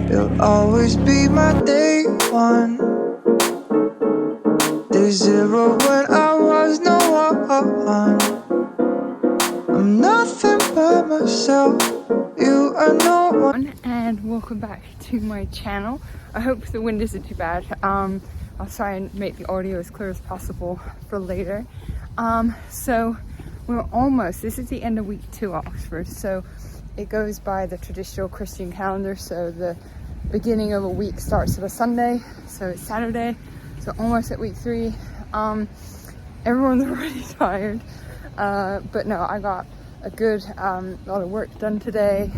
You'll always be my day one. Day zero when I was no one. I'm nothing but myself. You are no one. And welcome back to my channel. I hope the wind isn't too bad. I'll try and make the audio as clear as possible for later. So we're almost, this is the end of week 2 at Oxford. So it goes by the traditional Christian calendar. So the beginning of a week starts on a Sunday. So it's Saturday. So almost at week 3. Everyone's already tired. But no, I got a good lot of work done today.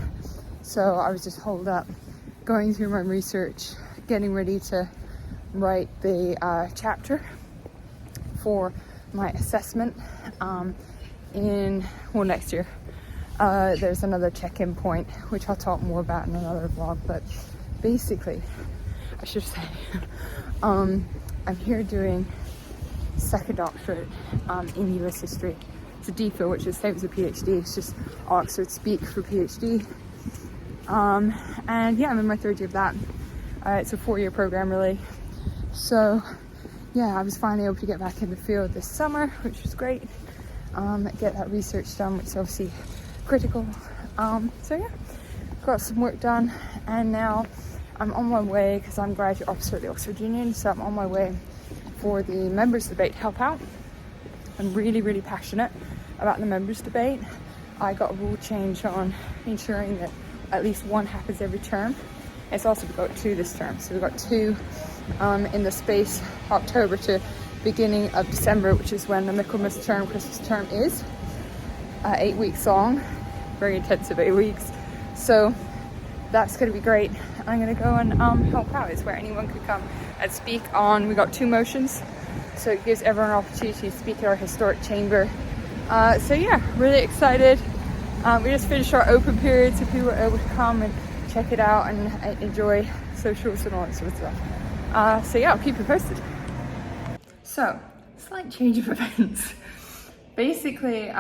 So I was just holed up, going through my research, getting ready to write the chapter for my assessment next year. There's another check-in point, which I'll talk more about in another vlog, but basically, I should say, I'm here doing second doctorate in US history. It's a DPhil, which is the same as a PhD. It's just Oxford speak for PhD. And yeah, I'm in my 3rd year of that. It's a 4-year program, really. So yeah, I was finally able to get back in the field this summer, which was great. Get that research done, which is obviously critical. So yeah, got some work done, and now I'm on my way, because I'm graduate officer at the Oxford Union, so I'm on my way for the members debate to help out. I'm really, really passionate about the members debate. I got a rule change on ensuring that at least one happens every term. It's also, we've got 2 this term. So we've got 2 in the space October to beginning of December, which is when the Michaelmas term, Christmas term is. 8 weeks long, very intensive 8 weeks. So that's gonna be great. I'm gonna go and help out. It's where anyone could come and speak on, we got 2 motions. So it gives everyone an opportunity to speak at our historic chamber. So yeah, really excited. We just finished our open period, so people were able to come and check it out and enjoy socials and all that sort of stuff. So yeah, I'll keep you posted. So, slight change of events. Basically,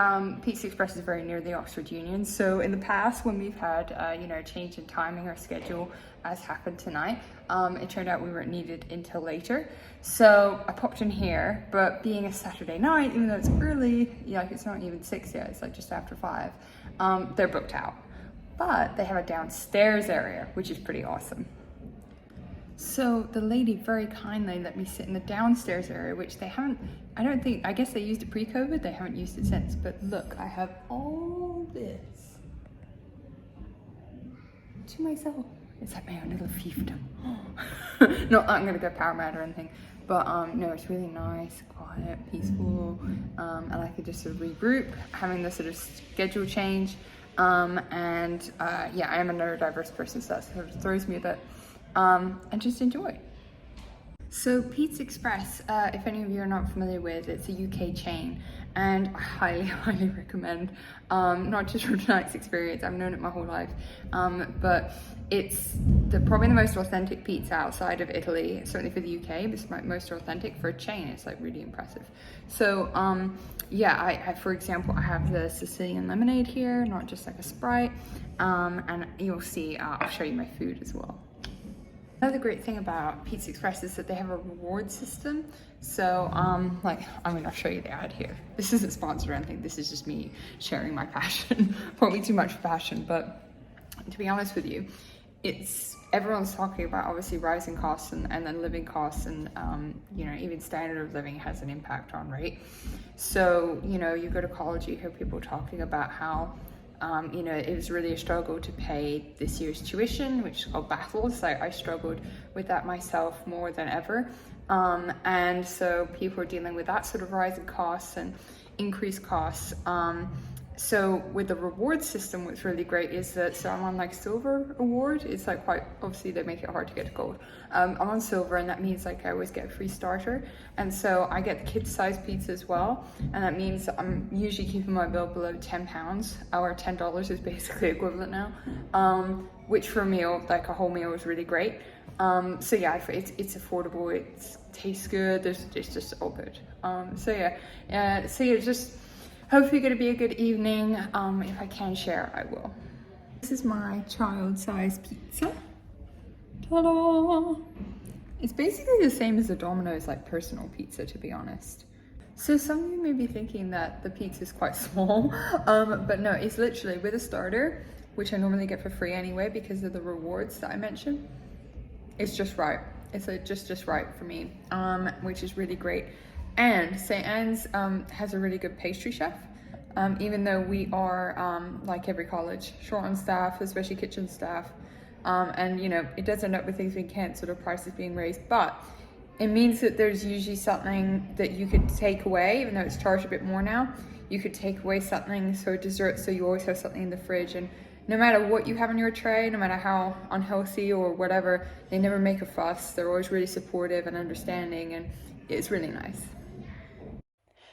Pizza Express is very near the Oxford Union. So in the past, when we've had, a change in timing or schedule, as happened tonight, it turned out we weren't needed until later. So I popped in here, but being a Saturday night, even though it's early, it's not even 6 yet, it's like just after 5, they're booked out. But they have a downstairs area, which is pretty awesome. So the lady very kindly let me sit in the downstairs area, which they haven't, I guess they used it pre-COVID, they haven't used it since. But look, I have all this to myself. It's like my own little fiefdom. Not that I'm gonna go power mad or anything, but no, it's really nice, quiet, peaceful, and I could just sort of regroup, having this sort of schedule change. Yeah, I am a neurodiverse person, so that sort of throws me a bit, and just enjoy. So Pizza Express, if any of you are not familiar with, it's a UK chain, and I highly, highly recommend, not just from tonight's experience, I've known it my whole life, but it's probably the most authentic pizza outside of Italy, certainly for the UK, but it's most authentic for a chain. It's like really impressive. So yeah, I for example, I have the Sicilian lemonade here, not just like a Sprite, and you'll see, I'll show you my food as well. Another great thing about Pizza Express is that they have a reward system. So, I'll show you the ad here. This isn't sponsored or anything. This is just me sharing my passion. Probably too much passion, but to be honest with you, everyone's talking about obviously rising costs and then living costs, and even standard of living has an impact on rate. So, you go to college, you hear people talking about how it was really a struggle to pay this year's tuition, which is called Battles. I struggled with that myself more than ever. And so people are dealing with that sort of rising costs and increased costs. So with the reward system, what's really great is that, so I'm on like silver award. It's like quite, obviously they make it hard to get to gold. I'm on silver, and that means like I always get a free starter. And so I get the kids size pizza as well. And that means I'm usually keeping my bill below £10, or $10 is basically equivalent now. Which for a meal, like a whole meal, is really great. So yeah, it's affordable, it tastes good, it's just all good. So yeah, just hopefully going to be a good evening. If I can share, I will. This is my child-sized pizza. Ta-da! It's basically the same as the Domino's like personal pizza, to be honest. So some of you may be thinking that the pizza is quite small, but no, it's literally with a starter, which I normally get for free anyway because of the rewards that I mentioned. It's just right. It's just right for me, which is really great. And St. Anne's has a really good pastry chef. Even though we are, like every college, short on staff, especially kitchen staff. And you know, it does end up with things being cancelled or prices being raised, but it means that there's usually something that you could take away, even though it's charged a bit more now. You could take away something, so dessert, so you always have something in the fridge, and no matter what you have on your tray, no matter how unhealthy or whatever, they never make a fuss. They're always really supportive and understanding, and it's really nice.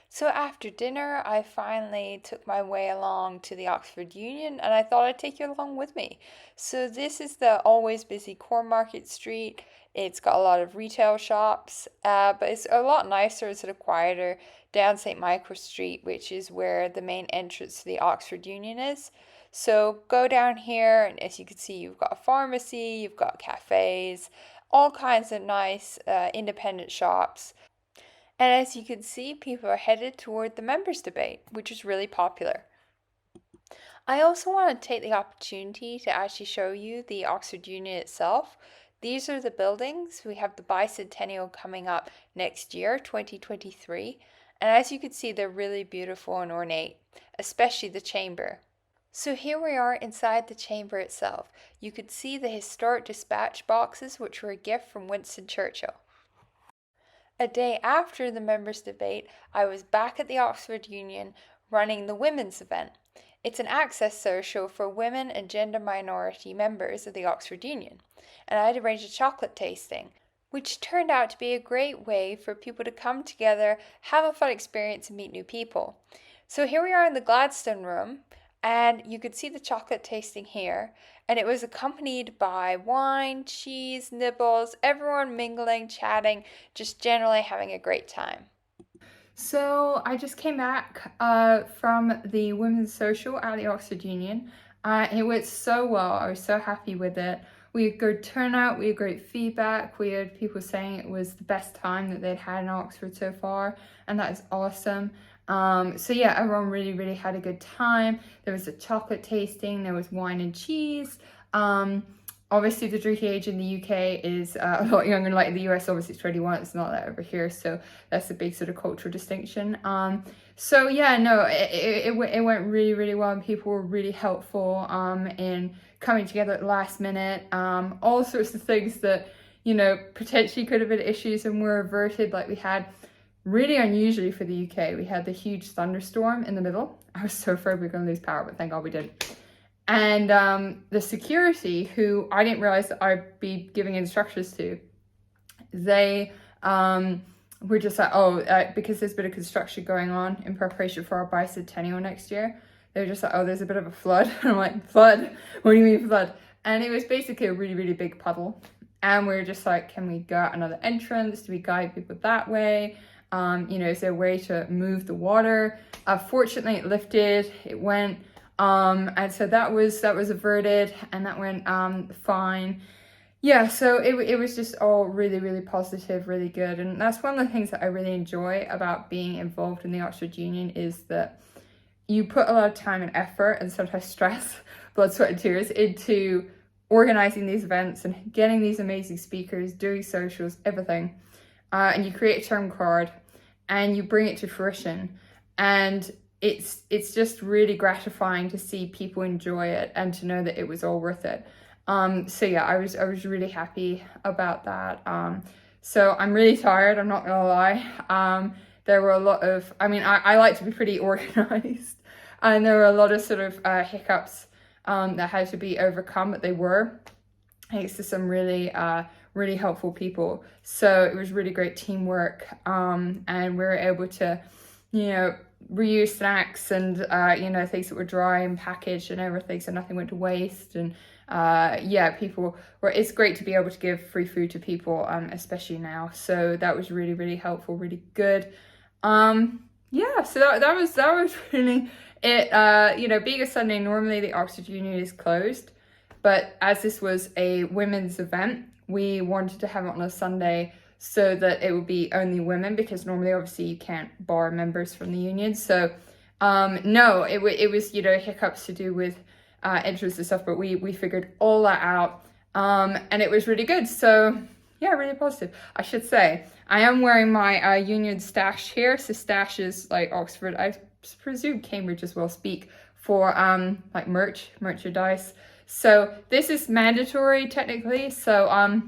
So after dinner, I finally took my way along to the Oxford Union, and I thought I'd take you along with me. So this is the always busy Cornmarket Street. It's got a lot of retail shops, but it's a lot nicer, sort of quieter down St. Michael Street, which is where the main entrance to the Oxford Union is. So go down here, and as you can see, you've got a pharmacy, you've got cafes, all kinds of nice independent shops. And as you can see, people are headed toward the members' debate, which is really popular. I also want to take the opportunity to actually show you the Oxford Union itself. These are the buildings. We have the bicentennial coming up next year, 2023. And as you can see, they're really beautiful and ornate, especially the chamber. So here we are inside the chamber itself. You could see the historic dispatch boxes, which were a gift from Winston Churchill. A day after the members' debate, I was back at the Oxford Union running the women's event. It's an access social for women and gender minority members of the Oxford Union, and I had arranged a chocolate tasting, which turned out to be a great way for people to come together, have a fun experience, and meet new people. So here we are in the Gladstone room, and you could see the chocolate tasting here, and it was accompanied by wine, cheese, nibbles, everyone mingling, chatting, just generally having a great time. So I just came back from the Women's Social at the Oxford Union. It went so well. I was so happy with it. We had good turnout, we had great feedback, we had people saying it was the best time that they'd had in Oxford so far, and that is awesome. So yeah, everyone really had a good time. There was a chocolate tasting, there was wine and cheese. Obviously the drinking age in the UK is a lot younger, like in the US obviously it's 21, it's not that over here, so that's a big sort of cultural distinction. So yeah, no, it went really well, and people were really helpful in coming together at the last minute. All sorts of things that, you know, potentially could have been issues and were averted. Like we had, really unusually for the UK, we had the huge thunderstorm in the middle. I was so afraid we were going to lose power, but thank God we didn't. And the security, who I didn't realize that I'd be giving instructions to, they were just like, because there's a bit of construction going on in preparation for our bicentennial next year. They were just like, oh, there's a bit of a flood. And I'm like, flood? What do you mean flood? And it was basically a really big puddle. And we were just like, can we go out another entrance? Do we guide people that way? You know, is there a way to move the water? Fortunately, it lifted, it went. And so that was averted, and that went fine. Yeah, so it was just all really positive, really good. And that's one of the things that I really enjoy about being involved in the Oxford Union, is that you put a lot of time and effort and sometimes stress, blood, sweat and tears into organizing these events and getting these amazing speakers, doing socials, everything. And you create a term card and you bring it to fruition. And it's just really gratifying to see people enjoy it and to know that it was all worth it. So yeah, I was really happy about that. So I'm really tired, I'm not gonna lie. There were a lot of, I like to be pretty organized, and there were a lot of sort of hiccups that had to be overcome, but they were, thanks to some really helpful people. So it was really great teamwork, and we were able to, you know, reuse snacks and you know, things that were dry and packaged and everything, so nothing went to waste. And yeah, people were, it's great to be able to give free food to people, especially now. So that was really helpful, really good. Yeah, so that was really it. You know, being a Sunday, normally the Oxford Union is closed, but as this was a women's event, we wanted to have it on a Sunday so that it would be only women, because normally obviously you can't bar members from the union. So no, it was, you know, hiccups to do with entrance and stuff, but we figured all that out, and it was really good. So yeah, really positive. I should say I am wearing my union stash here. So stash is like Oxford, I presume Cambridge as well speak for like merchandise. So this is mandatory technically. So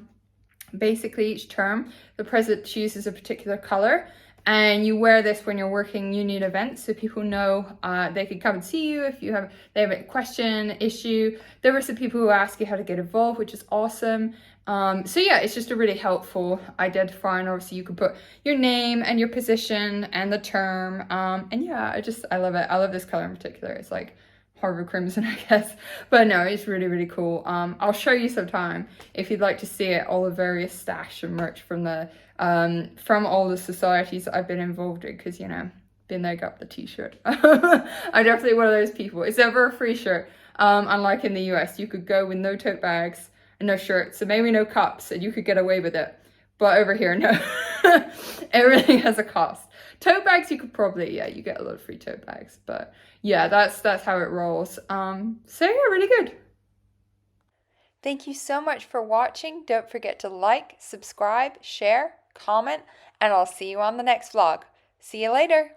basically each term the president chooses a particular color, and you wear this when you're working union events, so people know they can come and see you if they have a question, issue. There were some people who ask you how to get involved, which is awesome. So yeah, it's just a really helpful identifier, and obviously you can put your name and your position and the term. And yeah, I love it. I love this color in particular. It's like Harvard Crimson, I guess. But no, it's really, really cool. I'll show you sometime if you'd like to see it, all the various stash and merch from the from all the societies that I've been involved in, because, you know, been there, got the t-shirt. I'm definitely one of those people. It's never a free shirt. Unlike in the US, you could go with no tote bags and no shirts, so maybe no cups, and you could get away with it. But over here, no. Everything has a cost. Tote bags, you could probably, yeah, you get a lot of free tote bags. But yeah, that's how it rolls. So yeah, really good. Thank you so much for watching. Don't forget to like, subscribe, share, comment, and I'll see you on the next vlog. See you later.